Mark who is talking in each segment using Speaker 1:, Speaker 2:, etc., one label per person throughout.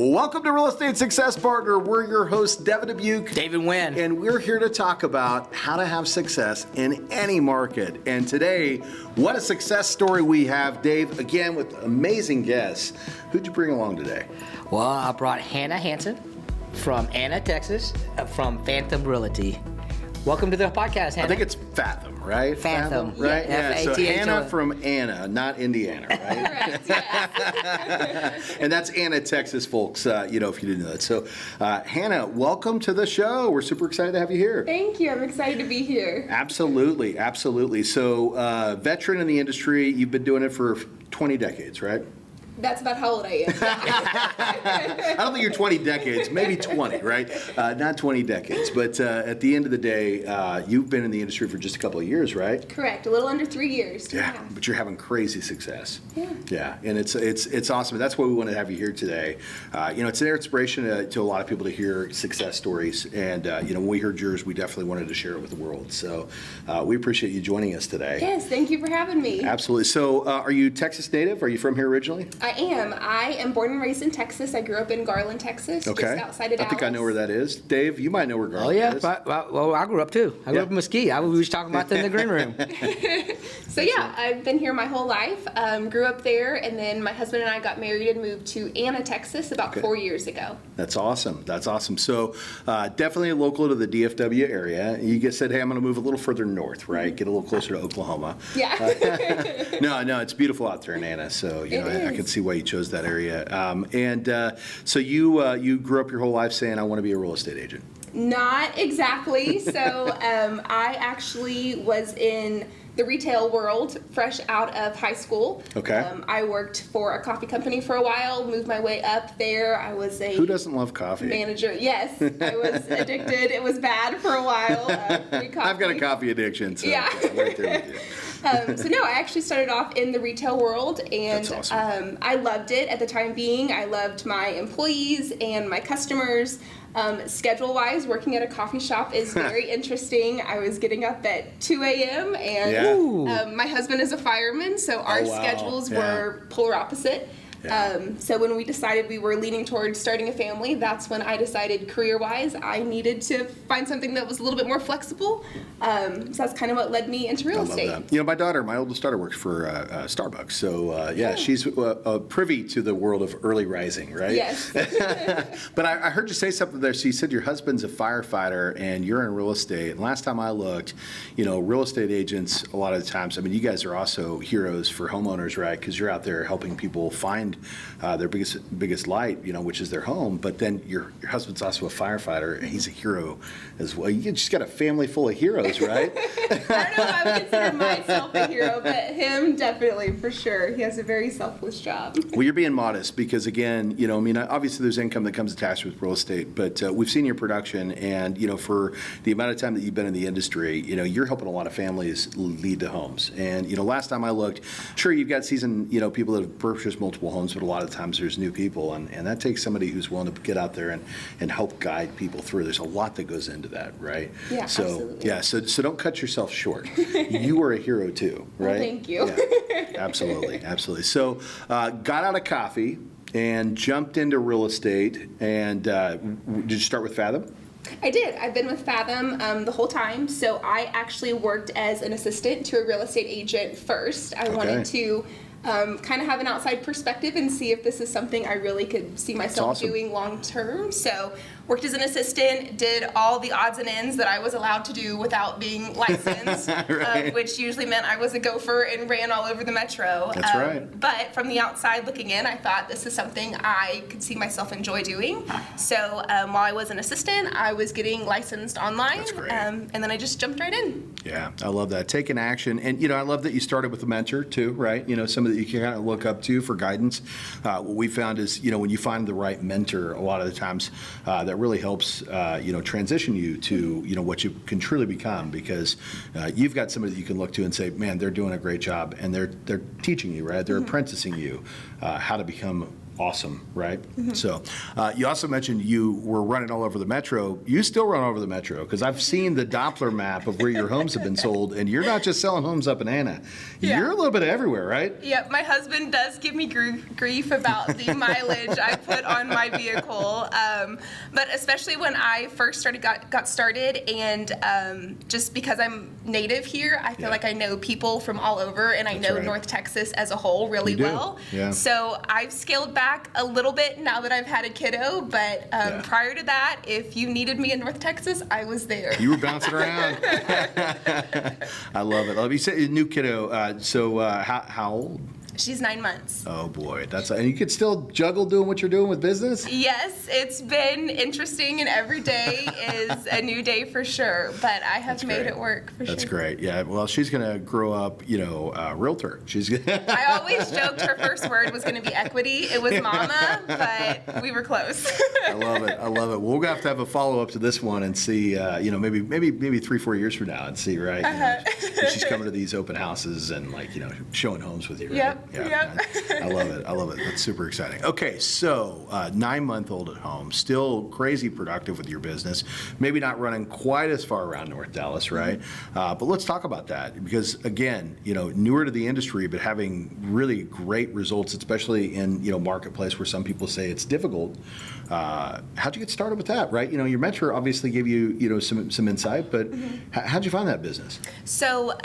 Speaker 1: Welcome to Real Estate Success Partner. We're your hosts, Devin Dubuc,
Speaker 2: David Wynn,
Speaker 1: and we're here to talk about how to have success in any market. And today, what a success story we have, Dave, again with amazing guests. Who'd you bring along today?
Speaker 2: Well, I brought Hannah Hanson from Anna, Texas, from Fathom Realty. Welcome to the podcast, Hannah.
Speaker 1: I think it's Fathom, right?
Speaker 2: Fathom,
Speaker 1: right? Yeah. So
Speaker 2: F-A-T-H-O.
Speaker 1: Hannah from Anna, not Indiana, right?
Speaker 3: Correct, yes.
Speaker 1: And that's Anna, Texas, folks, if you didn't know that. So, Hannah, welcome to the show. We're super excited to have you here.
Speaker 3: Thank you. I'm excited to be here.
Speaker 1: Absolutely, absolutely. So, veteran in the industry, you've been doing it for 20 decades, right?
Speaker 3: That's about how old I am.
Speaker 1: I don't think you're 20 decades, maybe 20, right? Not 20 decades. But at the end of the day, you've been in the industry for just a couple of years, right?
Speaker 3: Correct. A little under 3 years.
Speaker 1: Yeah, but you're having crazy success.
Speaker 3: Yeah.
Speaker 1: Yeah, and it's awesome. That's why we want to have you here today. It's an inspiration to a lot of people to hear success stories. And, when we heard yours, we definitely wanted to share it with the world. So we appreciate you joining us today.
Speaker 3: Yes, thank you for having me.
Speaker 1: Absolutely. So are you Texas native? Are you from here originally?
Speaker 3: I am. I am born and raised in Texas. I grew up in Garland, Texas,
Speaker 1: Okay.
Speaker 3: just outside of Dallas.
Speaker 1: I think I know where that is. Dave, you might know where
Speaker 2: Oh,
Speaker 1: Garland
Speaker 2: yeah.
Speaker 1: is.
Speaker 2: Well, I grew up, too. I grew up in Mesquite. We was talking about that in the green room.
Speaker 3: So, yeah, I've been here my whole life. Grew up there, and then my husband and I got married and moved to Anna, Texas about 4 years ago.
Speaker 1: That's awesome. That's awesome. So definitely local to the DFW area. You said, hey, I'm going to move a little further north, right? Get a little closer to Oklahoma.
Speaker 3: Yeah.
Speaker 1: No, it's beautiful out there in Anna. So, I can see why you chose that area. So you grew up your whole life saying, I want to be a real estate agent.
Speaker 3: Not exactly. So I actually was in the retail world fresh out of high school.
Speaker 1: Okay.
Speaker 3: I worked for a coffee company for a while, moved my way up there. I was a
Speaker 1: Who doesn't love coffee?
Speaker 3: manager. Yes, I was addicted. It was bad for a while. Free coffee.
Speaker 1: I've got a coffee addiction. So
Speaker 3: Yeah.
Speaker 1: I'm right there with you.
Speaker 3: I actually started off in the retail world, and
Speaker 1: That's awesome.
Speaker 3: I loved it at the time being. I loved my employees and my customers. Schedule-wise, working at a coffee shop is very interesting. I was getting up at 2 a.m. and my husband is a fireman, so our
Speaker 1: wow.
Speaker 3: schedules
Speaker 1: Yeah.
Speaker 3: were polar opposite.
Speaker 1: Yeah.
Speaker 3: So when we decided we were leaning towards starting a family, that's when I decided career-wise I needed to find something that was a little bit more flexible. So that's kind of what led me into real estate.
Speaker 1: Love that. My oldest daughter works for Starbucks. So, she's privy to the world of early rising, right?
Speaker 3: Yes.
Speaker 1: But I heard you say something there. So you said your husband's a firefighter and you're in real estate. And last time I looked, real estate agents, a lot of the times, you guys are also heroes for homeowners, right? Because you're out there helping people find their biggest light, which is their home. But then your husband's also a firefighter and he's a hero as well. You just got a family full of heroes, right?
Speaker 3: I don't know if I would consider myself a hero, but him definitely, for sure. He has a very selfless job.
Speaker 1: Well, you're being modest because, again, obviously there's income that comes attached with real estate, but we've seen your production, and, for the amount of time that you've been in the industry, you're helping a lot of families lead to homes. And, last time I looked, sure, you've got seasoned, people that have purchased multiple homes, but a lot of times there's new people, and that takes somebody who's willing to get out there and help guide people through. There's a lot that goes into that, right?
Speaker 3: Yeah,
Speaker 1: so,
Speaker 3: absolutely.
Speaker 1: Yeah, so don't cut yourself short. You are a hero too, right?
Speaker 3: Well, thank you.
Speaker 1: Yeah, absolutely. So, got out of coffee and jumped into real estate. And did you start with Fathom?
Speaker 3: I did. I've been with Fathom the whole time. So I actually worked as an assistant to a real estate agent first. I wanted to kind of have an outside perspective and see if this is something I really could see myself doing long term. So worked as an assistant, did all the odds and ends that I was allowed to do without being licensed,
Speaker 1: Right.
Speaker 3: Which usually meant I was a gopher and ran all over the metro.
Speaker 1: That's right.
Speaker 3: But from the outside looking in, I thought this is something I could see myself enjoy doing. So while I was an assistant, I was getting licensed online.
Speaker 1: That's great.
Speaker 3: And then I just jumped right in.
Speaker 1: Yeah, I love that. Taking action. And, I love that you started with a mentor too, right? Somebody that you can kind of look up to for guidance. What we found is, when you find the right mentor, a lot of the times that really helps, transition you to, what you can truly become, because you've got somebody that you can look to and say, man, they're doing a great job, and they're teaching you, right? They're apprenticing you how to become awesome, right? So you also mentioned you were running all over the metro. You still run all over the metro because I've seen the Doppler map of where your homes have been sold, and you're not just selling homes up in Anna.
Speaker 3: Yeah.
Speaker 1: You're a little bit everywhere, right?
Speaker 3: Yep, my husband does give me grief about the mileage I put on my vehicle, but especially when I first got started, and just because I'm native here, I feel like I know people from all over, and I know
Speaker 1: right.
Speaker 3: North Texas as a whole really
Speaker 1: You do.
Speaker 3: well.
Speaker 1: Yeah.
Speaker 3: So I've scaled back a little bit now that I've had a kiddo, but prior to that, if you needed me in North Texas, I was there.
Speaker 1: You were bouncing around. I love it. You said new kiddo. How old?
Speaker 3: She's 9 months.
Speaker 1: Oh boy, and you could still juggle doing what you're doing with business?
Speaker 3: Yes, it's been interesting, and every day is a new day for sure, but I have made it work for sure.
Speaker 1: That's great. Yeah. Well, she's going to grow up, realtor. She's
Speaker 3: I always joked her first word was going to be equity. It was mama, but we were close.
Speaker 1: I love it. Well, we're going to have a follow-up to this one and see, maybe 3-4 years from now and see, right? If she's coming to these open houses and showing homes with you, right?
Speaker 3: Yep.
Speaker 1: Yeah. I love it. That's super exciting. Okay, so 9-month-old at home, still crazy productive with your business. Maybe not running quite as far around North Dallas, right? But let's talk about that because, again, newer to the industry, but having really great results, especially in marketplace where some people say it's difficult. How'd you get started with that, right? Your mentor obviously gave you some insight, but how'd you find that business?
Speaker 3: So,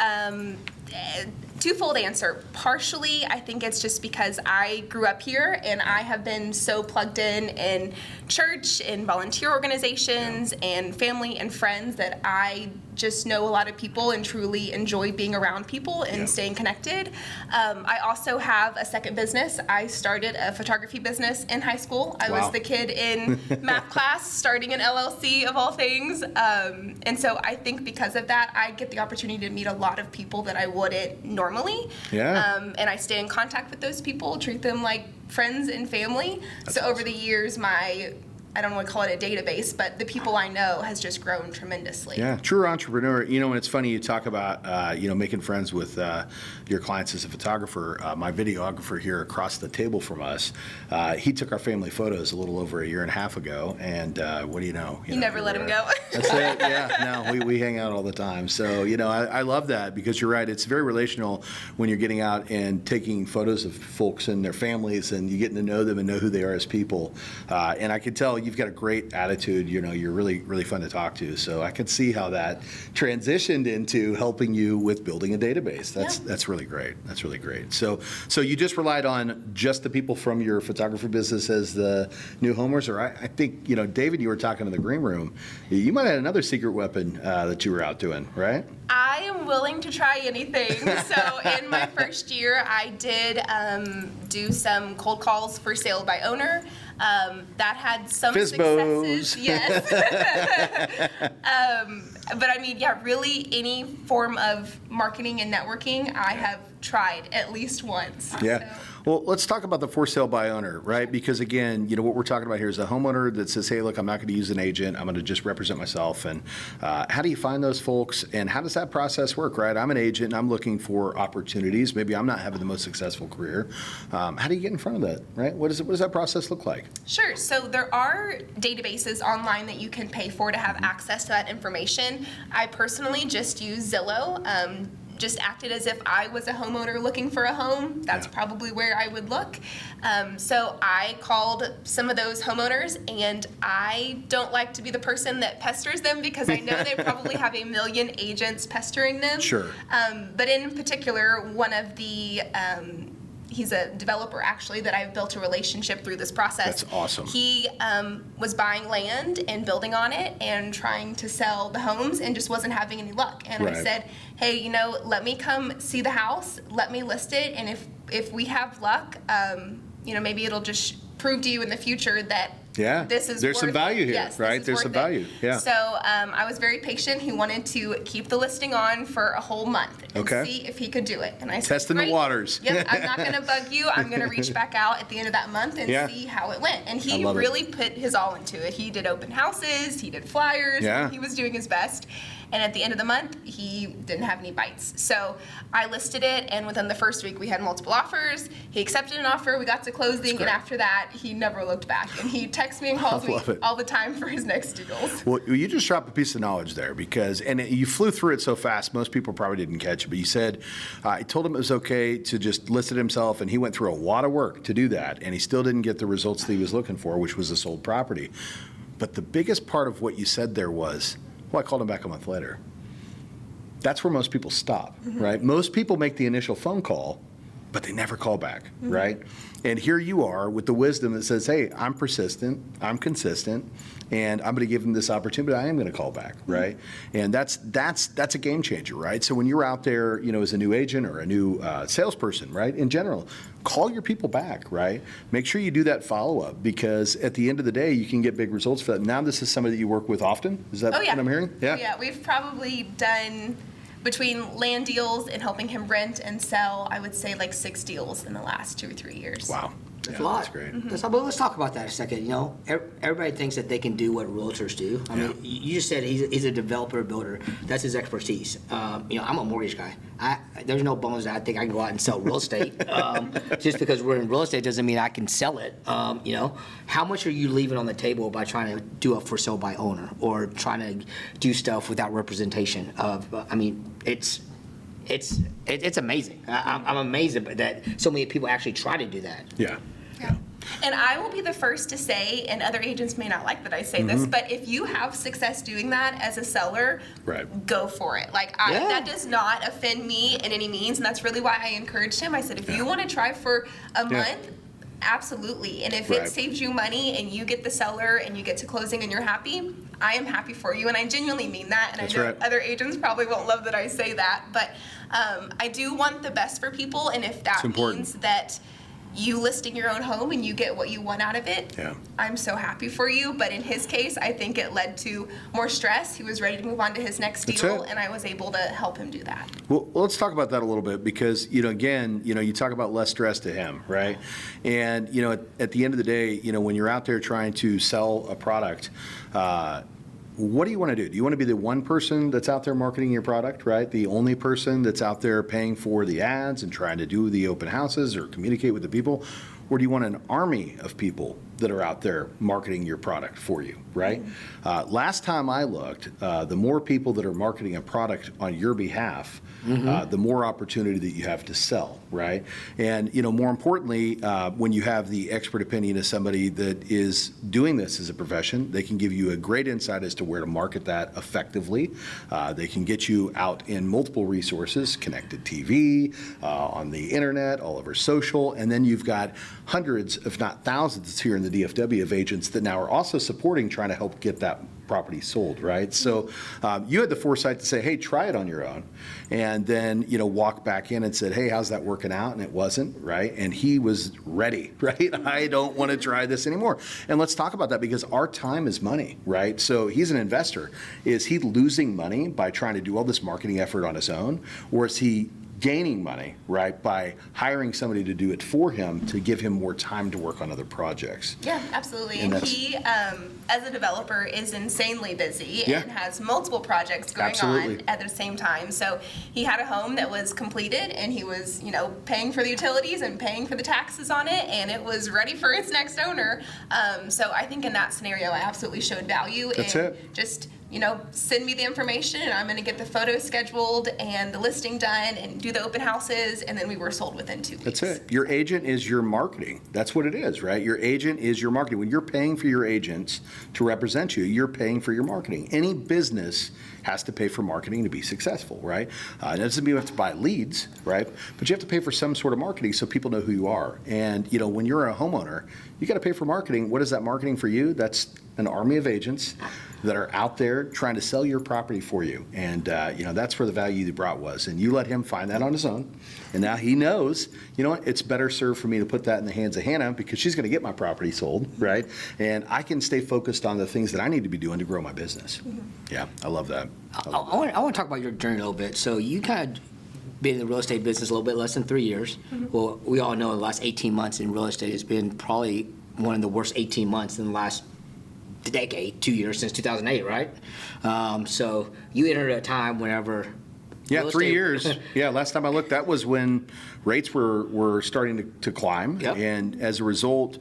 Speaker 3: twofold answer. Partially, I think it's just because I grew up here and I have been so plugged in church, in volunteer organizations, and family and friends that I just know a lot of people and truly enjoy being around people and staying connected. I also have a second business. I started a photography business in high school. I was the kid in math class starting an LLC of all things. And so I think because of that, I get the opportunity to meet a lot of people that I wouldn't normally.
Speaker 1: Yeah.
Speaker 3: And I stay in contact with those people, treat them like friends and family. So over the years, I don't want to call it a database, but the people I know has just grown tremendously.
Speaker 1: Yeah, true entrepreneur. And it's funny you talk about, making friends with your clients as a photographer. My videographer here across the table from us, he took our family photos a little over a year and a half ago, and what do you know?
Speaker 3: You never let him go.
Speaker 1: That's it. Yeah, no, we hang out all the time. So, I love that because you're right. It's very relational when you're getting out and taking photos of folks and their families, and you getting to know them and know who they are as people. And I can tell you've got a great attitude. You're really, really fun to talk to. So I can see how that transitioned into helping you with building a database. That's really great. That's really great. So you just relied on just the people from your photography business as the new homers, or I think David, you were talking in the green room. You might have had another secret weapon that you were out doing, right?
Speaker 3: I am willing to try anything. So in my first year, I did do some cold calls for sale by owner. That had some successes. Yes. But I mean, really any form of marketing and networking, I have tried at least once.
Speaker 1: Yeah.
Speaker 3: So.
Speaker 1: Well, let's talk about the for sale by owner, right? Because again, what we're talking about here is a homeowner that says, hey, look, I'm not going to use an agent. I'm going to just represent myself. And how do you find those folks? And how does that process work, right? I'm an agent and I'm looking for opportunities. Maybe I'm not having the most successful career. How do you get in front of that, right? What does that process look like?
Speaker 3: Sure. So there are databases online that you can pay for to have access to that information. I personally just use Zillow. Just acted as if I was a homeowner looking for a home. That's probably where I would look. So I called some of those homeowners, and I don't like to be the person that pesters them because I know they probably have a million agents pestering them.
Speaker 1: Sure.
Speaker 3: But in particular, one of the he's a developer actually that I've built a relationship through this process.
Speaker 1: That's awesome.
Speaker 3: He was buying land and building on it and trying to sell the homes and just wasn't having any luck. And I said, hey, let me come see the house, let me list it, and if we have luck, maybe it'll just prove to you in the future that
Speaker 1: Yeah.
Speaker 3: This is
Speaker 1: There's some
Speaker 3: worth it.
Speaker 1: value here,
Speaker 3: Yes, this
Speaker 1: right?
Speaker 3: is
Speaker 1: There's some
Speaker 3: worth it.
Speaker 1: value. Yeah.
Speaker 3: So I was very patient. He wanted to keep the listing on for a whole month and
Speaker 1: Okay.
Speaker 3: see if he could do it. And I said,
Speaker 1: Testing the
Speaker 3: "Great.
Speaker 1: waters."
Speaker 3: Yep, I'm not going to bug you. I'm going to reach back out at the end of that month and
Speaker 1: Yeah.
Speaker 3: see how it went. And he
Speaker 1: I love it.
Speaker 3: really put his all into it. He did open houses. He did flyers.
Speaker 1: Yeah.
Speaker 3: He was doing his best. And at the end of the month, he didn't have any bites. So I listed it, and within the first week, we had multiple offers. He accepted an offer. We got to closing, and
Speaker 1: great.
Speaker 3: after that, he never looked back. And he texts me and calls me
Speaker 1: love it.
Speaker 3: all the time for his next deals.
Speaker 1: Well, you just dropped a piece of knowledge there because, and you flew through it so fast, most people probably didn't catch it, but you said, I told him it was okay to just list it himself, and he went through a lot of work to do that, and he still didn't get the results that he was looking for, which was a sold property. But the biggest part of what you said there was, well, I called him back a month later. That's where most people stop, right? Most people make the initial phone call, but they never call back, right? And here you are with the wisdom that says, hey, I'm persistent, I'm consistent, and I'm going to give them this opportunity. I am going to call back, right? And that's a game changer, right? So when you're out there, as a new agent or a new salesperson, right, in general, call your people back, right? Make sure you do that follow-up because at the end of the day, you can get big results for that. Now this is somebody that you work with often? Is that
Speaker 3: Oh, yeah.
Speaker 1: what I'm hearing?
Speaker 3: Oh, yeah. We've probably done, between land deals and helping him rent and sell, I would say like 6 deals in the last 2 or 3 years.
Speaker 1: Wow.
Speaker 2: That's
Speaker 1: Yeah,
Speaker 2: a lot.
Speaker 1: That's great.
Speaker 2: Let's talk about that a second. Everybody thinks that they can do what realtors do. I mean, you just said he's a developer builder. That's his expertise. I'm a mortgage guy. There's no bones that I think I can go out and sell real estate. Just because we're in real estate doesn't mean I can sell it. How much are you leaving on the table by trying to do a for sale by owner or trying to do stuff without representation of? It's amazing. I'm amazed that so many people actually try to do that.
Speaker 1: Yeah.
Speaker 3: Yeah. And I will be the first to say, and other agents may not like that I say this, but if you have success doing that as a seller,
Speaker 1: Right.
Speaker 3: go for it.
Speaker 2: Yeah.
Speaker 3: That does not offend me in any means, and that's really why I encouraged him. I said, if you want to try for a month, absolutely. And if
Speaker 1: Right.
Speaker 3: it saves you money and you get the seller and you get to closing and you're happy, I am happy for you. And I genuinely mean that. And
Speaker 1: That's
Speaker 3: I know
Speaker 1: right.
Speaker 3: other agents probably won't love that I say that, but I do want the best for people. And if that
Speaker 1: It's important.
Speaker 3: means that you listing your own home and you get what you want out of it,
Speaker 1: Yeah.
Speaker 3: I'm so happy for you. But in his case, I think it led to more stress. He was ready to move on to his next
Speaker 1: That's
Speaker 3: deal,
Speaker 1: it.
Speaker 3: and I was able to help him do that.
Speaker 1: Well, let's talk about that a little bit because, again, you talk about less stress to him, right? And, at the end of the day, when you're out there trying to sell a product, what do you want to do? Do you want to be the one person that's out there marketing your product, right? The only person that's out there paying for the ads and trying to do the open houses or communicate with the people? Or do you want an army of people that are out there marketing your product for you, right? Last time I looked, the more people that are marketing a product on your behalf, the more opportunity that you have to sell, right? And, more importantly, when you have the expert opinion of somebody that is doing this as a profession, they can give you a great insight as to where to market that effectively. They can get you out in multiple resources, connected TV, on the internet, all over social, and then you've got hundreds, if not thousands here in the DFW of agents that now are also supporting trying to help get that property sold, right? So you had the foresight to say, hey, try it on your own. And then, walk back in and said, hey, how's that working out? And it wasn't, right? And he was ready, right? I don't want to try this anymore. And let's talk about that because our time is money, right? So he's an investor. Is he losing money by trying to do all this marketing effort on his own? Or is he gaining money, right, by hiring somebody to do it for him to give him more time to work on other projects?
Speaker 3: Yeah, absolutely.
Speaker 1: And
Speaker 3: And he, as a developer, is insanely busy
Speaker 1: Yeah.
Speaker 3: and has multiple projects going
Speaker 1: Absolutely.
Speaker 3: on at the same time. So he had a home that was completed, and he was, paying for the utilities and paying for the taxes on it, and it was ready for its next owner. So I think in that scenario, I absolutely showed value
Speaker 1: That's
Speaker 3: in
Speaker 1: it.
Speaker 3: just send me the information and I'm going to get the photos scheduled and the listing done and do the open houses, and then we were sold within 2 weeks.
Speaker 1: That's it. Your agent is your marketing. That's what it is, right? Your agent is your marketing. When you're paying for your agents to represent you, you're paying for your marketing. Any business has to pay for marketing to be successful, right? It doesn't mean you have to buy leads, right? But you have to pay for some sort of marketing so people know who you are. And, when you're a homeowner, you got to pay for marketing. What is that marketing for you? That's an army of agents that are out there there trying to sell your property for you. And, that's where the value you brought was. And you let him find that on his own. And now he knows, what, it's better served for me to put that in the hands of Hannah because she's going to get my property sold, right? And I can stay focused on the things that I need to be doing to grow my business. Yeah, I love that.
Speaker 2: I want to talk about your journey a little bit. So you kind of been in the real estate business a little bit less than 3 years. Well, we all know the last 18 months in real estate has been probably one of the worst 18 months in the last decade, 2 years, since 2008, right? So you entered a time whenever...
Speaker 1: Yeah, 3 years. Yeah, last time I looked, that was when rates were starting to climb.
Speaker 2: Yep.
Speaker 1: And as a result,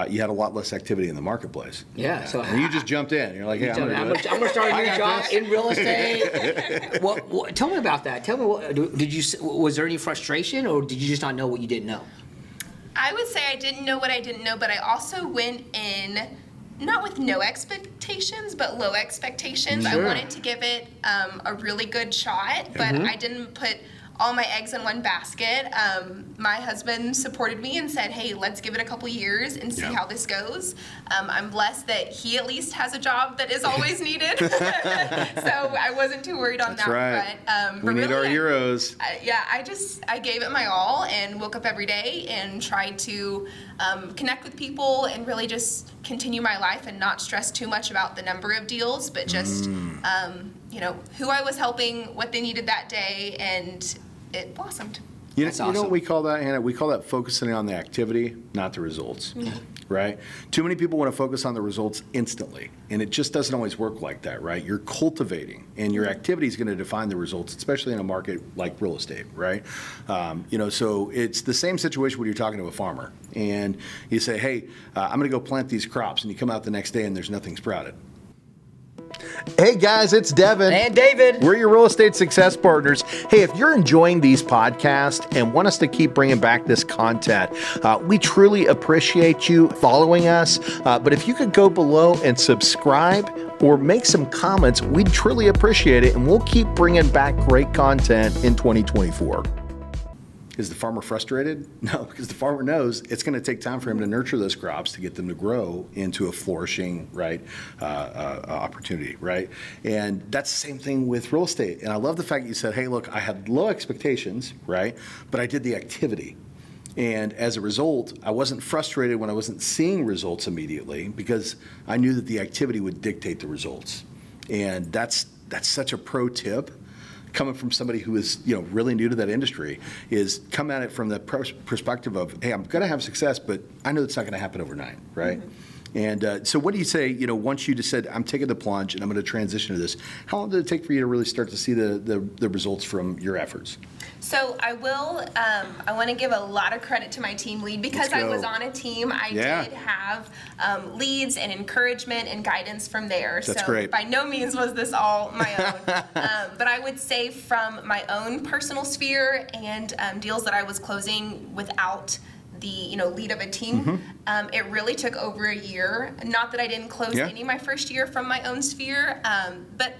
Speaker 1: you had a lot less activity in the marketplace.
Speaker 2: Yeah. So
Speaker 1: and you just jumped in. You're like, hey, I'm going to do it.
Speaker 2: I'm going to start a new job in real estate. Tell me about that. Tell me, was there any frustration, or did you just not know what you didn't know?
Speaker 3: I would say I didn't know what I didn't know, but I also went in not with no expectations, but low expectations.
Speaker 2: Sure.
Speaker 3: I wanted to give it a really good shot, but I didn't put all my eggs in one basket. My husband supported me and said, hey, let's give it a couple years and see how this goes. I'm blessed that he at least has a job that is always needed. So I wasn't too worried on
Speaker 1: That's
Speaker 3: that
Speaker 1: right.
Speaker 3: front.
Speaker 1: We need our heroes.
Speaker 3: I gave it my all and woke up every day and tried to connect with people and really just continue my life and not stress too much about the number of deals, but just who I was helping, what they needed that day, and it blossomed.
Speaker 1: You
Speaker 2: That's
Speaker 1: know
Speaker 2: awesome.
Speaker 1: what we call that, Hannah? We call that focusing on the activity, not the results, right? Too many people want to focus on the results instantly, and it just doesn't always work like that, right? You're cultivating, and your activity is going to define the results, especially in a market like real estate, right? So it's the same situation when you're talking to a farmer, and you say, hey, I'm going to go plant these crops, and you come out the next day and there's nothing sprouted. Hey guys, it's Devin.
Speaker 2: And David.
Speaker 1: We're your real estate success partners. Hey, if you're enjoying these podcasts and want us to keep bringing back this content, we truly appreciate you following us. But if you could go below and subscribe or make some comments, we'd truly appreciate it. And we'll keep bringing back great content in 2024. Is the farmer frustrated? No, because the farmer knows it's going to take time for him to nurture those crops to get them to grow into a flourishing, opportunity, right? And that's the same thing with real estate. And I love the fact that you said, hey, look, I had low expectations, right? But I did the activity. And as a result, I wasn't frustrated when I wasn't seeing results immediately because I knew that the activity would dictate the results. And that's such a pro tip. Coming from somebody who is, really new to that industry, is come at it from the perspective of, hey, I'm going to have success, but I know it's not going to happen overnight, right? And so what do you say, once you just said, I'm taking the plunge and I'm going to transition to this, how long did it take for you to really start to see the results from your efforts?
Speaker 3: So I want to give a lot of credit to my team lead because I was on a team. I did have leads and encouragement and guidance from there.
Speaker 1: That's
Speaker 3: so
Speaker 1: great.
Speaker 3: By no means was this all my own. But I would say from my own personal sphere and deals that I was closing without the lead of a team, it really took over a year. Not that I didn't close any my first year from my own sphere, but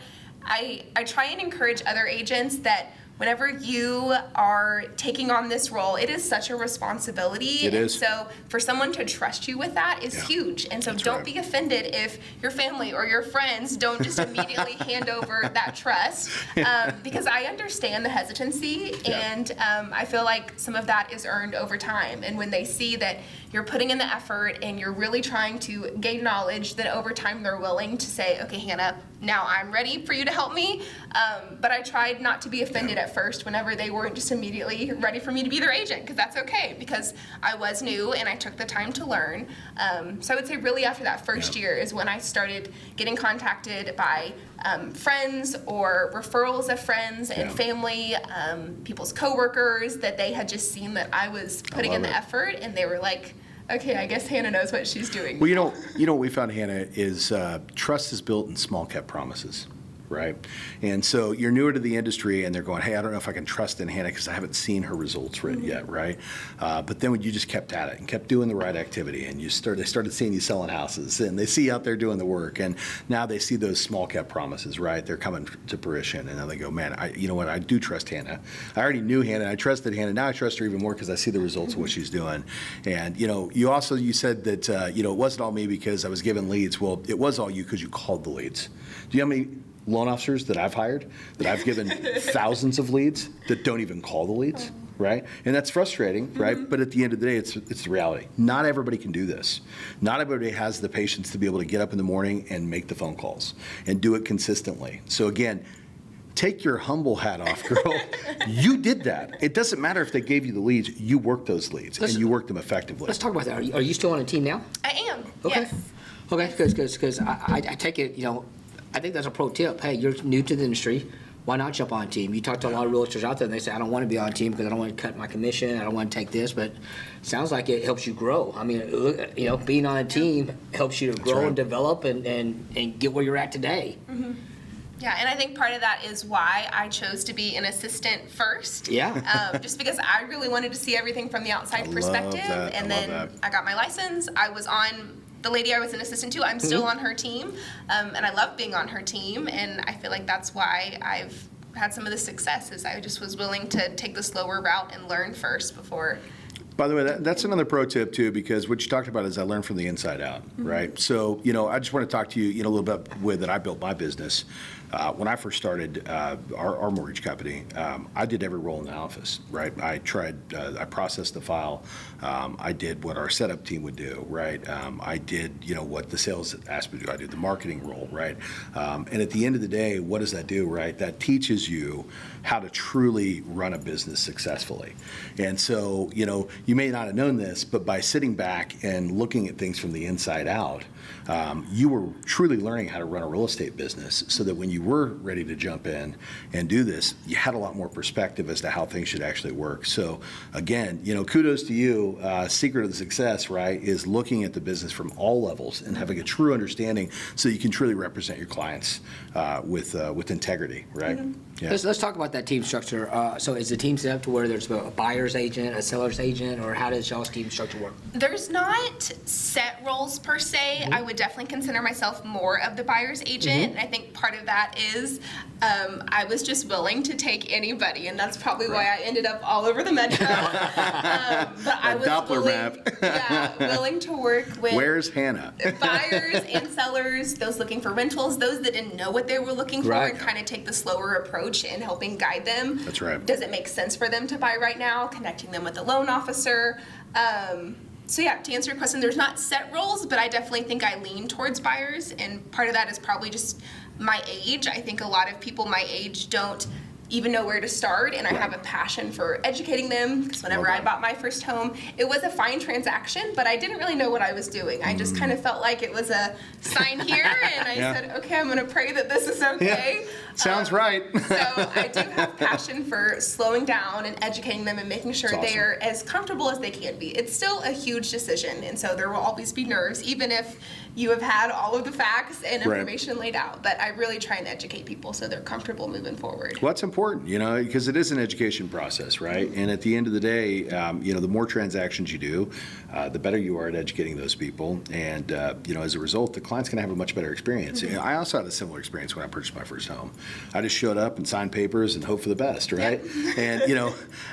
Speaker 3: I try and encourage other agents that whenever you are taking on this role, it is such a responsibility.
Speaker 1: It is.
Speaker 3: So for someone to trust you with that is huge. And so don't be offended if your family or your friends don't just immediately hand over that trust, because I understand the hesitancy, and I feel like some of that is earned over time. And when they see that you're putting in the effort and you're really trying to gain knowledge, then over time they're willing to say, okay, Hannah, now I'm ready for you to help me. But I tried not to be offended at first whenever they weren't just immediately ready for me to be their agent, because that's okay, because I was new and I took the time to learn. So I would say really after that first year is when I started getting contacted by friends or referrals of friends and family, people's coworkers that they had just seen that I was putting in the effort, and they were like, okay, I guess Hannah knows what she's doing.
Speaker 1: Well, what we found, Hannah, is trust is built in small cap promises, right? And so you're newer to the industry, and they're going, hey, I don't know if I can trust in Hannah because I haven't seen her results yet, right? But then when you just kept at it and kept doing the right activity, and they started seeing you selling houses, and they see you out there doing the work, and now they see those small cap promises, right? They're coming to fruition, and then they go, man, you know what? I do trust Hannah. I already knew Hannah. I trusted Hannah. Now I trust her even more because I see the results of what she's doing. And you said that it wasn't all me because I was given leads. Well, it was all you because you called the leads. Do you know how many loan officers that I've hired, that I've given thousands of leads that don't even call the leads, right? And that's frustrating, right? But at the end of the day, it's the reality. Not everybody can do this. Not everybody has the patience to be able to get up in the morning and make the phone calls and do it consistently. So again, take your humble hat off, girl. You did that. It doesn't matter if they gave you the leads. You worked those leads, and you worked them effectively.
Speaker 2: Let's talk about that. Are you still on a team now?
Speaker 3: I am.
Speaker 2: Okay.
Speaker 3: Yes.
Speaker 2: Okay, because I take it, I think that's a pro tip. Hey, you're new to the industry. Why not jump on a team? You talk to a lot of realtors out there, and they say, I don't want to be on a team because I don't want to cut my commission. I don't want to take this. But it sounds like it helps you grow. I mean, being on a team helps you to grow and develop and get where you're at today.
Speaker 3: Mm-hmm. Yeah, and I think part of that is why I chose to be an assistant first.
Speaker 2: Yeah.
Speaker 3: Just because I really wanted to see everything from the outside perspective. And then I got my license. I was on the lady I was an assistant to. I'm still on her team. And I love being on her team. And I feel like that's why I've had some of the success is I just was willing to take the slower route and learn first before.
Speaker 1: By the way, that's another pro tip too, because what you talked about is I learned from the inside out, right? So, I just want to talk to you, a little bit about the way that I built my business. When I first started our mortgage company, I did every role in the office, right? I I processed the file. I did what our setup team would do, right? I did, what the sales asked me to do. I did the marketing role, right? And at the end of the day, what does that do, right? That teaches you how to truly run a business successfully. And so, you may not have known this, but by sitting back and looking at things from the inside out, you were truly learning how to run a real estate business so that when you were ready to jump in and do this, you had a lot more perspective as to how things should actually work. So again, kudos to you. Secret of the success, right, is looking at the business from all levels and having a true understanding so you can truly represent your clients with integrity, right?
Speaker 3: Mm-hmm.
Speaker 1: Yeah.
Speaker 2: Let's talk about that team structure. So is the team set up to where there's a buyer's agent, a seller's agent, or how does y'all's team structure work?
Speaker 3: There's not set roles per se. I would definitely consider myself more of the buyer's agent. And I think part of that is I was just willing to take anybody, and that's probably why I ended up all over the metro. But I was
Speaker 1: Doppler map.
Speaker 3: willing to work with
Speaker 1: Where's Hannah?
Speaker 3: buyers and sellers, those looking for rentals, those that didn't know what they were looking for,
Speaker 2: Right.
Speaker 3: and kind of take the slower approach in helping guide them.
Speaker 1: That's right.
Speaker 3: Does it make sense for them to buy right now? Connecting them with a loan officer. So yeah, to answer your question, there's not set roles, but I definitely think I lean towards buyers, and part of that is probably just my age. I think a lot of people my age don't even know where to start, and I have a passion for educating them, because whenever I bought my first home, it was a fine transaction, but I didn't really know what I was doing. I just kind of felt like it was a sign here, and I said, okay, I'm going to pray that this is okay.
Speaker 1: Sounds right.
Speaker 3: So I do have passion for slowing down and educating them and making sure
Speaker 1: That's awesome.
Speaker 3: they are as comfortable as they can be. It's still a huge decision, and so there will always be nerves, even if you have had all of the facts and
Speaker 1: Right.
Speaker 3: information laid out. But I really try and educate people so they're comfortable moving forward.
Speaker 1: Well, that's important, because it is an education process, right? And at the end of the day, the more transactions you do, the better you are at educating those people. And, as a result, the client's going to have a much better experience. I also had a similar experience when I purchased my first home. I just showed up and signed papers and hoped for the best, right? And,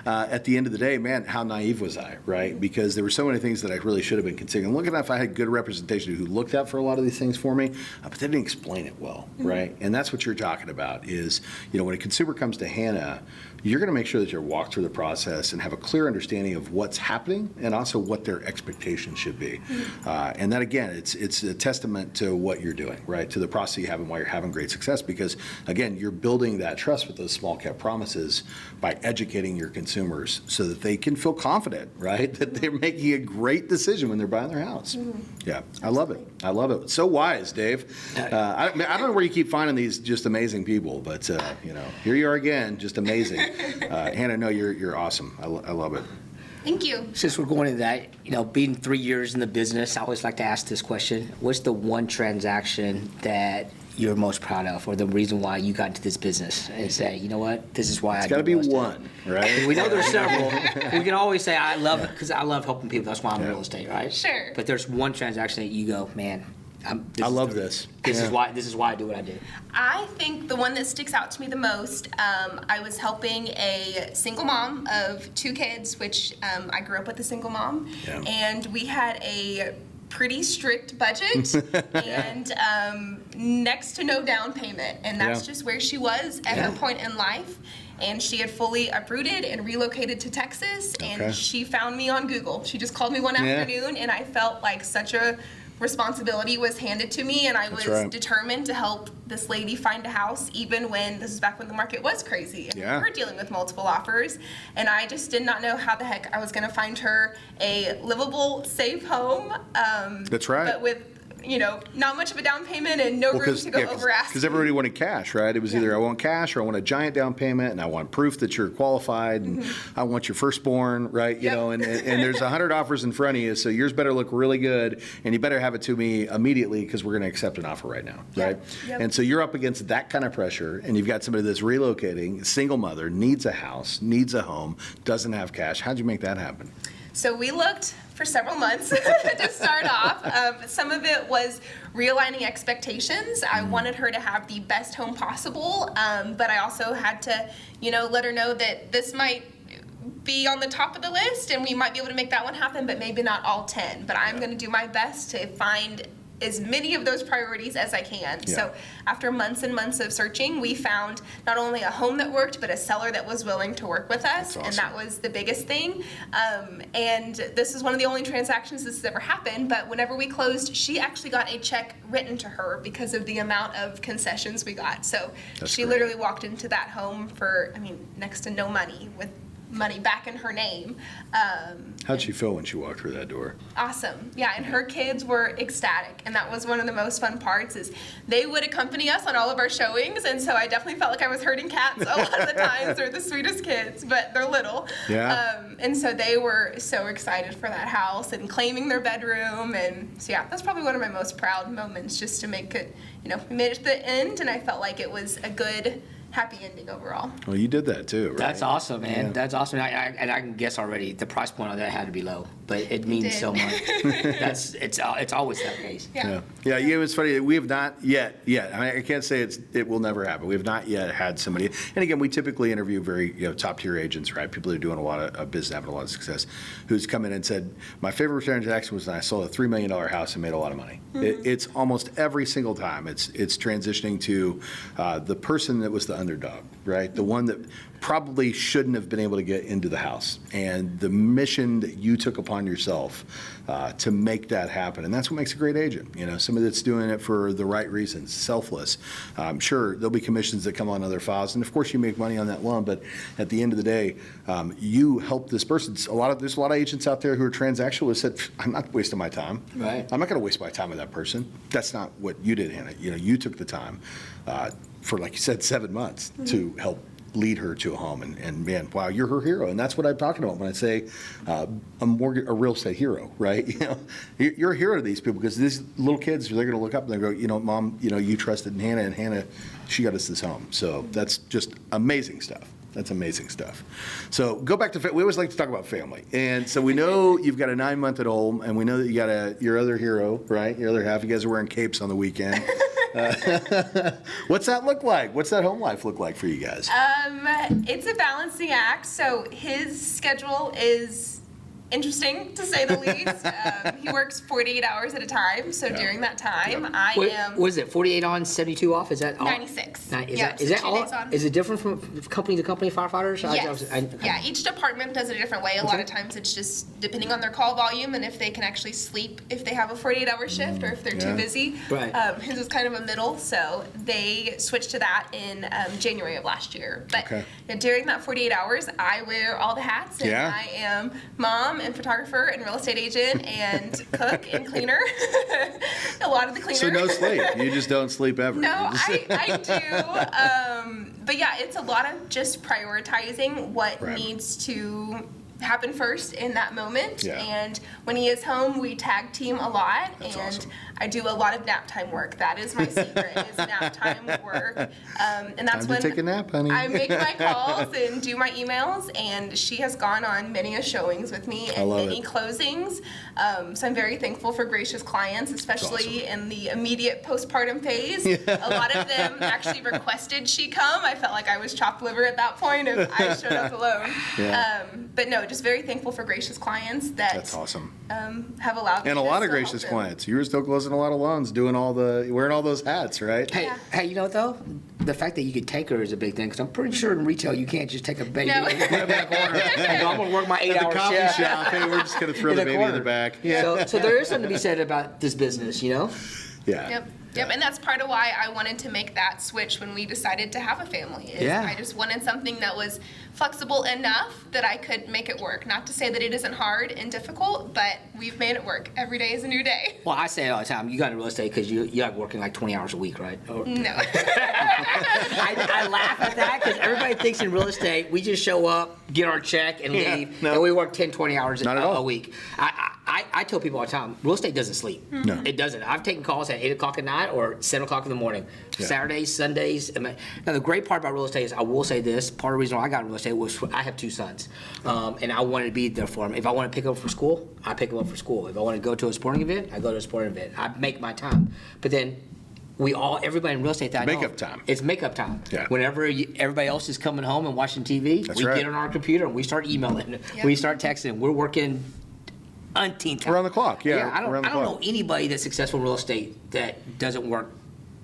Speaker 1: at the end of the day, man, how naive was I, right? Because there were so many things that I really should have been considering. Look at if I had good representation who looked out for a lot of these things for me, but they didn't explain it well, right? And that's what you're talking about is, when a consumer comes to Hannah, you're going to make sure that you walk through the process and have a clear understanding of what's happening and also what their expectations should be. And that, again, it's a testament to what you're doing, right? To the process you have and why you're having great success because, again, you're building that trust with those small cap promises by educating your consumers so that they can feel confident, right? That they're making a great decision when they're buying their house. Yeah, I love it. I love it. So wise, Dave. I don't know where you keep finding these just amazing people, but, here you are again, just amazing. Hannah, no, you're awesome. I love it.
Speaker 3: Thank you.
Speaker 2: Since we're going into that, being 3 years in the business, I always like to ask this question. What's the one transaction that you're most proud of, or the reason why you got into this business, and say, you know what, this is why
Speaker 1: It's got to be one, right?
Speaker 2: We know there's several. We can always say I love it because I love helping people. That's why I'm in real estate, right?
Speaker 3: Sure.
Speaker 2: But there's one transaction that you go, man,
Speaker 1: I love this.
Speaker 2: This is
Speaker 1: Yeah.
Speaker 2: why I do what I do.
Speaker 3: I think the one that sticks out to me the most, I was helping a single mom of 2 kids, which I grew up with a single mom,
Speaker 1: Yeah.
Speaker 3: and we had a pretty strict budget and next to no down payment, and that's
Speaker 1: Yeah.
Speaker 3: just where she was at her
Speaker 2: Yeah.
Speaker 3: point in life. And she had fully uprooted and relocated to Texas,
Speaker 1: Okay.
Speaker 3: and she found me on Google. She just called me one afternoon, and I felt like such a responsibility was handed to me, and I was
Speaker 1: right.
Speaker 3: determined to help this lady find a house, even when this is back when the market was crazy and
Speaker 1: Yeah.
Speaker 3: we were dealing with multiple offers. And I just did not know how the heck I was going to find her a livable, safe home.
Speaker 1: That's right.
Speaker 3: But with not much of a down payment and no room to go over asking.
Speaker 1: Because everybody wanted cash, right? It was either I want cash or I want a giant down payment and I want proof that you're qualified and I want your firstborn, right? You
Speaker 3: Yep.
Speaker 1: know, and there's 100 offers in front of you, so yours better look really good and you better have it to me immediately because we're going to accept an offer right now, right?
Speaker 3: Yep.
Speaker 1: And so you're up against that kind of pressure and you've got somebody that's relocating, single mother, needs a house, needs a home, doesn't have cash. How'd you make that happen?
Speaker 3: So we looked for several months to start off. Some of it was realigning expectations. I wanted her to have the best home possible, but I also had to, let her know that this might be on the top of the list and we might be able to make that one happen, but maybe not all 10. But I'm going to do my best to find as many of those priorities as I can.
Speaker 1: Yeah.
Speaker 3: So after months and months of searching, we found not only a home that worked, but a seller that was willing to work with us.
Speaker 1: That's awesome.
Speaker 3: And that was the biggest thing. And this is one of the only transactions this has ever happened, but whenever we closed, she actually got a check written to her because of the amount of concessions we got. So
Speaker 1: That's
Speaker 3: she
Speaker 1: great.
Speaker 3: literally walked into that home for, next to no money, with money back in her name.
Speaker 1: How'd she feel when she walked through that door?
Speaker 3: Awesome. Yeah, and her kids were ecstatic, and that was one of the most fun parts is they would accompany us on all of our showings, and so I definitely felt like I was herding cats a lot of the times. They're the sweetest kids, but they're little.
Speaker 1: Yeah.
Speaker 3: And so they were so excited for that house and claiming their bedroom, and so yeah, that's probably one of my most proud moments, just to make it, we made it to the end, and I felt like it was a good, happy ending overall.
Speaker 1: Well, you did that too, right?
Speaker 2: That's awesome, man.
Speaker 1: Yeah.
Speaker 2: That's awesome. And I can guess already the price point on that had to be low, but it means
Speaker 3: did.
Speaker 2: so much. It's always that case.
Speaker 3: Yeah.
Speaker 1: Yeah, it's funny. We have not yet. I can't say it will never happen. We have not yet had somebody. And again, we typically interview very top tier agents, right? People who are doing a lot of business, having a lot of success, who's come in and said, my favorite transaction was when I sold a $3 million house and made a lot of money. It's almost every single time. It's transitioning to the person that was the underdog, right? The one that probably shouldn't have been able to get into the house, and the mission that you took upon yourself to make that happen. And that's what makes a great agent. Somebody that's doing it for the right reasons, selfless. Sure, there'll be commissions that come on other files, and of course you make money on that loan, but at the end of the day, you help this person. There's a lot of agents out there who are transactional who said, I'm not wasting my time.
Speaker 2: Right.
Speaker 1: I'm not going to waste my time with that person. That's not what you did, Hannah. You took the time for, like you said, 7 months to help lead her to a home, and man, wow, you're her hero. And that's what I'm talking about when I say a real estate hero, right? You're a hero to these people, because these little kids, they're going to look up and they go, Mom, you trusted in Hannah, and Hannah, she got us this home. So that's just amazing stuff. That's amazing stuff. So go back to, we always like to talk about family. And so we know you've got a 9-month-old, and we know that you got your other hero, right? Your other half. You guys are wearing capes on the weekend. What's that look like? What's that home life look like for you guys?
Speaker 3: It's a balancing act. So his schedule is interesting, to say the least. He works 48 hours at a time. So during that time, I am
Speaker 2: What is it? 48 on, 72 off? Is that all?
Speaker 3: 96.
Speaker 2: Is
Speaker 3: Yeah,
Speaker 2: that
Speaker 3: so 2
Speaker 2: all?
Speaker 3: days on.
Speaker 2: Is it different from company to company, firefighters?
Speaker 3: Yes. Yeah, each department does it a different way. A lot of times it's just depending on their call volume and if they can actually sleep, if they have a 48-hour shift, or if they're
Speaker 1: Yeah.
Speaker 3: too busy.
Speaker 2: Right.
Speaker 3: His is kind of a middle, so they switched to that in January of last year. But
Speaker 1: Okay.
Speaker 3: during that 48 hours, I wear all the hats, and
Speaker 1: Yeah.
Speaker 3: I am mom and photographer and real estate agent and cook and cleaner. A lot of the cleaner.
Speaker 1: So no sleep. You just don't sleep ever.
Speaker 3: No,
Speaker 1: You just-
Speaker 3: I do. But yeah, it's a lot of just prioritizing what
Speaker 1: Right.
Speaker 3: needs to happen first in that moment.
Speaker 1: Yeah.
Speaker 3: And when he is home, we tag team a lot.
Speaker 1: That's
Speaker 3: and
Speaker 1: awesome.
Speaker 3: I do a lot of nap time work. That is my secret, is nap time work. And that's
Speaker 1: Time to take a nap, honey.
Speaker 3: I make my calls and do my emails. And she has gone on many a showings with me and
Speaker 1: love
Speaker 3: many
Speaker 1: it.
Speaker 3: closings. So I'm very thankful for gracious clients, especially in the immediate postpartum phase. A lot of them actually requested she come. I felt like I was chopped liver at that point if I showed up alone.
Speaker 1: Yeah.
Speaker 3: But no, just very thankful for gracious clients that
Speaker 1: That's awesome.
Speaker 3: have allowed me
Speaker 1: And a
Speaker 3: to
Speaker 1: lot of
Speaker 3: still help
Speaker 1: gracious
Speaker 3: them.
Speaker 1: clients. You were still closing a lot of loans, wearing all those hats, right?
Speaker 2: Hey,
Speaker 3: Yeah.
Speaker 2: hey, you know what though? The fact that you could take her is a big thing, because I'm pretty sure in retail you can't just take a baby
Speaker 3: No.
Speaker 2: and put it back on her and go, I'm gonna work my
Speaker 1: At
Speaker 2: 8-hour
Speaker 1: the coffee
Speaker 2: shift.
Speaker 1: shop, hey, we're just gonna throw
Speaker 2: In
Speaker 1: the
Speaker 2: a
Speaker 1: baby in the
Speaker 2: corner.
Speaker 1: back.
Speaker 2: So there is something to be said about this business, you know?
Speaker 1: Yeah.
Speaker 3: Yep, and that's part of why I wanted to make that switch when we decided to have a family. Is
Speaker 2: Yeah.
Speaker 3: I just wanted something that was flexible enough that I could make it work. Not to say that it isn't hard and difficult, but we've made it work. Every day is a new day.
Speaker 2: Well, I say it all the time, you got into real estate because you like working like 20 hours a week, right? Or-
Speaker 3: No.
Speaker 2: I laugh at that because everybody thinks in real estate, we just show up, get our check, and
Speaker 1: Yeah,
Speaker 2: leave,
Speaker 1: no.
Speaker 2: and we work 10, 20 hours
Speaker 1: Not at all.
Speaker 2: a week. I tell people all the time, real estate doesn't sleep.
Speaker 1: No.
Speaker 2: It doesn't. I've taken calls at 8 o'clock at night or 7 o'clock in the morning,
Speaker 1: Yeah.
Speaker 2: Saturdays, Sundays. Now, the great part about real estate is, I will say this, part of the reason why I got in real estate was I have 2 sons, and I wanted to be there for them. If I want to pick them up for school, I pick them up for school. If I want to go to a sporting event, I go to a sporting event. I make my time. But then everybody in real estate that I know,
Speaker 1: Makeup time.
Speaker 2: It's makeup time.
Speaker 1: Yeah.
Speaker 2: Whenever everybody else is coming home and watching TV,
Speaker 1: That's
Speaker 2: we
Speaker 1: right.
Speaker 2: get on our computer and we start emailing,
Speaker 3: Yep.
Speaker 2: we start texting. We're working umpteen times.
Speaker 1: Around the clock, yeah,
Speaker 2: I don't
Speaker 1: around the
Speaker 2: know
Speaker 1: clock.
Speaker 2: anybody that's successful in real estate that doesn't work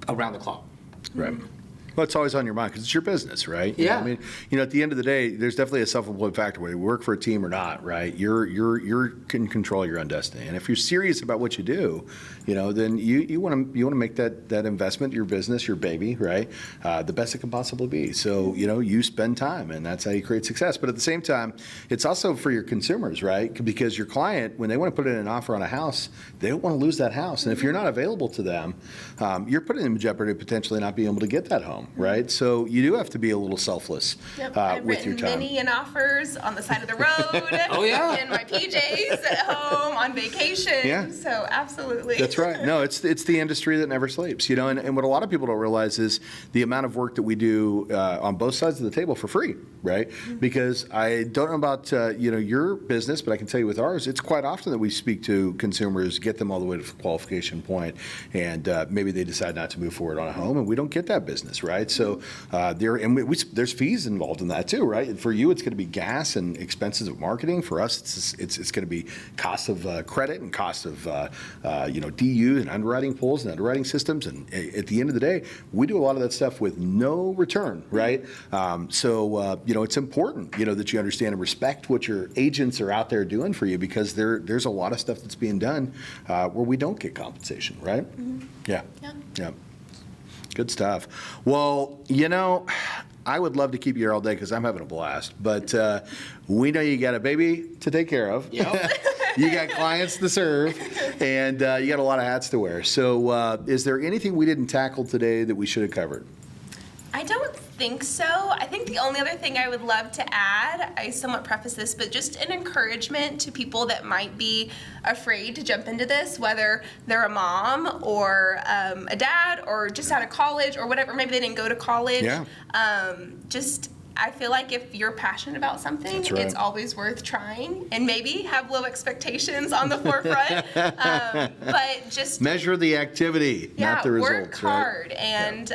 Speaker 2: around the clock.
Speaker 1: Right. Well, it's always on your mind because it's your business, right? You know,
Speaker 2: Yeah.
Speaker 1: I mean, at the end of the day, there's definitely a self-employed factor. Whether you work for a team or not, right? You're can control your own destiny. And if you're serious about what you do, then you want to make that investment, your business, your baby, right? The best it can possibly be. So you spend time, and that's how you create success. But at the same time, it's also for your consumers, right? Because your client, when they want to put in an offer on a house, they don't want to lose that house. And if you're not available to them, you're putting them in jeopardy of potentially not being able to get that home. Right, so you do have to be a little selfless
Speaker 3: Yep. I've
Speaker 1: with your
Speaker 3: written
Speaker 1: time.
Speaker 3: many offers on the side of the road.
Speaker 2: Oh, yeah.
Speaker 3: In my PJs at home, on vacation.
Speaker 1: Yeah.
Speaker 3: So absolutely.
Speaker 1: That's right. No, it's the industry that never sleeps. And what a lot of people don't realize is the amount of work that we do on both sides of the table for free, right? Because I don't know about your business, but I can tell you with ours, it's quite often that we speak to consumers, get them all the way to the qualification point, and maybe they decide not to move forward on a home, and we don't get that business, right? So there's fees involved in that too, right? For you, it's going to be gas and expenses of marketing. For us, it's going to be cost of credit and cost of DU and underwriting pools and underwriting systems. And at the end of the day, we do a lot of that stuff with no return, right? It's important that you understand and respect what your agents are out there doing for you, because there's a lot of stuff that's being done where we don't get compensation, right? Yeah. Good stuff. Well, I would love to keep you here all day because I'm having a blast. But we know you got a baby to take care of.
Speaker 2: Yep.
Speaker 1: You got clients to serve, and you got a lot of hats to wear. So is there anything we didn't tackle today that we should have covered?
Speaker 3: I don't think so. I think the only other thing I would love to add, I somewhat preface this, but just an encouragement to people that might be afraid to jump into this, whether they're a mom or a dad or just out of college or whatever. Maybe they didn't go to college.
Speaker 1: Yeah.
Speaker 3: I feel like if you're passionate about something,
Speaker 1: That's right.
Speaker 3: it's always worth trying, and maybe have low expectations on the forefront. But just
Speaker 1: Measure the activity, not the results.
Speaker 3: work hard, and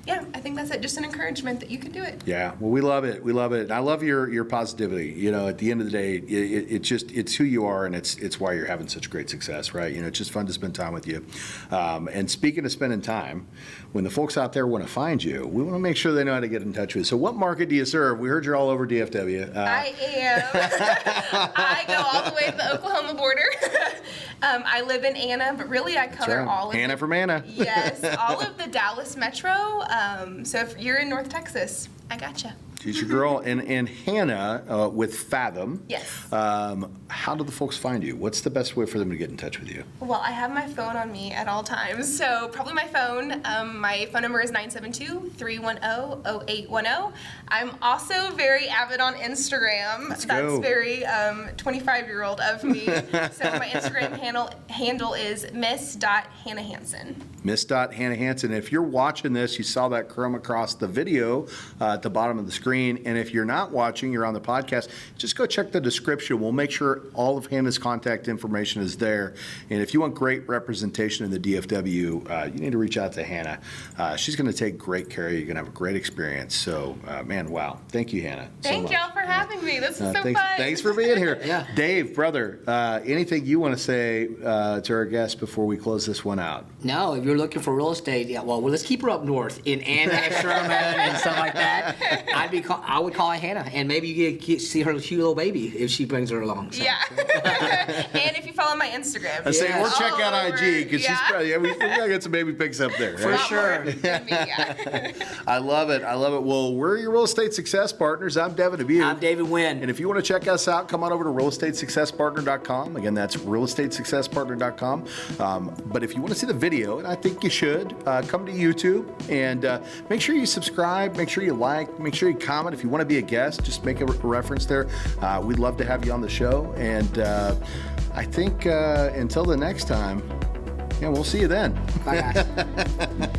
Speaker 3: I think that's it. Just an encouragement that you can do it.
Speaker 1: Yeah, well, we love it. We love it. And I love your positivity. At the end of the day, it's who you are, and it's why you're having such great success, right? It's just fun to spend time with you. And speaking of spending time, when the folks out there want to find you, we want to make sure they know how to get in touch with you. So what market do you serve? We heard you're all over DFW.
Speaker 3: I am. I go all the way to the Oklahoma border. I live in Anna, but really I cover
Speaker 1: right.
Speaker 3: all of
Speaker 1: Anna
Speaker 3: it.
Speaker 1: from Anna.
Speaker 3: Yes, all of the Dallas metro. So if you're in North Texas, I gotcha.
Speaker 1: She's your girl. And Hannah with Fathom.
Speaker 4: Yes.
Speaker 1: How do the folks find you? What's the best way for them to get in touch with you?
Speaker 4: Well, I have my phone on me at all times, so probably my phone. My phone number is 972-310-0810. I'm also very avid on Instagram.
Speaker 1: Let's
Speaker 4: That's
Speaker 1: go.
Speaker 4: very 25-year-old of me. So my Instagram handle is miss.hannah-hanson.
Speaker 1: Miss.Hannah Hanson. If you're watching this, you saw that come across the video at the bottom of the screen. And if you're not watching, you're on the podcast, just go check the description. We'll make sure all of Hannah's contact information is there. And if you want great representation in the DFW, you need to reach out to Hannah. She's going to take great care of you. You're going to have a great experience. So, man, wow. Thank you, Hannah. so
Speaker 4: Thank
Speaker 1: much.
Speaker 4: y'all for having me. This is so
Speaker 1: thanks,
Speaker 4: fun.
Speaker 1: Thanks for being here.
Speaker 2: Yeah.
Speaker 1: Dave, brother, anything you want to say to our guests before we close this one out?
Speaker 2: No, if you're looking for real estate, yeah, well, let's keep her up north in Anna, Sherman, and stuff like that. I would call Hannah, and maybe you get see her cute little baby if she brings her along. So.
Speaker 4: Yeah. And if you follow my Instagram.
Speaker 1: I say, or
Speaker 2: Yes.
Speaker 1: check out
Speaker 4: All over.
Speaker 1: IG, because she's
Speaker 4: Yeah.
Speaker 1: probably, we gotta get some baby pics up there.
Speaker 2: For
Speaker 1: right?
Speaker 2: sure.
Speaker 4: Yeah.
Speaker 1: I love it. I love it. Well, we're your real estate success partners. I'm Devin Dubuc.
Speaker 2: I'm David Wynn.
Speaker 1: And if you want to check us out, come on over to realestatesuccesspartner.com. Again, that's realestatesuccesspartner.com. But if you want to see the video, and I think you should, come to YouTube and make sure you subscribe, make sure you like, make sure you comment. If you want to be a guest, just make a reference there. We'd love to have you on the show. And I think until the next time, yeah, we'll see you then.
Speaker 2: Bye, guys.